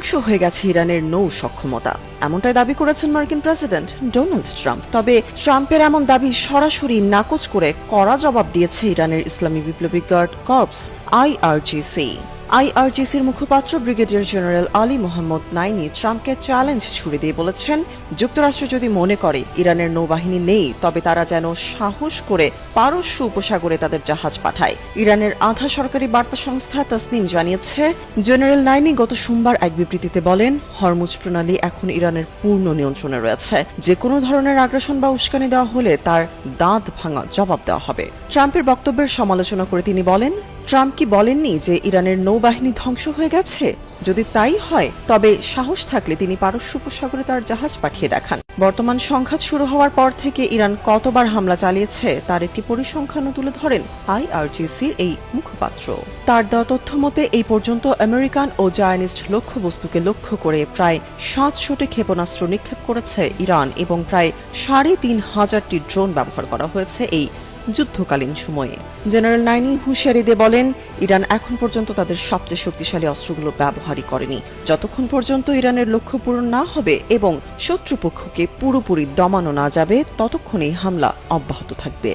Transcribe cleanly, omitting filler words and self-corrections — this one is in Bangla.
ধ্বংস হয়ে গেছে ইরানের নৌ সক্ষমতা, এমনটাই দাবি করেছেন মার্কিন প্রেসিডেন্ট ডোনাল্ড ট্রাম্প। তবে ট্রাম্পের এমন দাবি সরাসরি নাকচ করে কড়া জবাব দিয়েছে ইরানের ইসলামী বিপ্লবী গার্ড কর্পস আইআরজিসি। আইআরজিসির মুখপাত্র brigadier general Ali Mohammad Naeini ট্রাম্পকে চ্যালেঞ্জ ছুড়ে দিয়ে বলেছেন, যুক্তরাষ্ট্র যদি মনে করে ইরানের নৌবাহিনী নেই, তবে তারা যেন সাহস করে পারস্য উপসাগরে তাদের জাহাজ পাঠায়। ইরানের আধা সরকারি বার্তা সংস্থা তাসনিম জানিয়েছে, জেনারেল নাইনি গত সোমবার এক বিবৃতিতে বলেন, হরমুজ প্রণালী এখন ইরানের পূর্ণ নিয়ন্ত্রণে রয়েছে। যে কোনো ধরনের আগ্রাসন বা উস্কানি দেওয়া হলে তার দাঁত ভাঙা জবাব দেওয়া হবে। ট্রাম্পের বক্তব্যের সমালোচনা করে তিনি বলেন, ট্রাম্প কি বলেননি যে ইরানের নৌবাহিনী ধ্বংস হয়ে গেছে? যদি তাই হয়, তবে সাহস থাকলে তিনি পারস্য উপসাগরে তার জাহাজ পাঠিয়ে দেখান। বর্তমান সংঘাত শুরু হওয়ার পর থেকে ইরান কতবার হামলা চালিয়েছে তার একটি পরিসংখ্যানও তুলে ধরেন আইআরজিসির এই মুখপাত্র। তার দেওয়া তথ্য মতে এই পর্যন্ত আমেরিকান ও জায়নিস্ট লক্ষ্যবস্তুকে লক্ষ্য করে প্রায় 700টি ক্ষেপণাস্ত্র নিক্ষেপ করেছে ইরান এবং প্রায় 3,500টি ড্রোন ব্যবহার করা হয়েছে এই যুদ্ধকালীন সময়ে। জেনারেল নাইনি হুঁশিয়ারি দিয়ে বলেন, ইরান এখন পর্যন্ত তাদের সবচেয়ে শক্তিশালী অস্ত্রগুলো ব্যবহারই করেনি। যতক্ষণ পর্যন্ত ইরানের লক্ষ্য পূরণ না হবে এবং শত্রুপক্ষকে পুরোপুরি দমানো না যাবে, ততক্ষণই হামলা অব্যাহত থাকবে।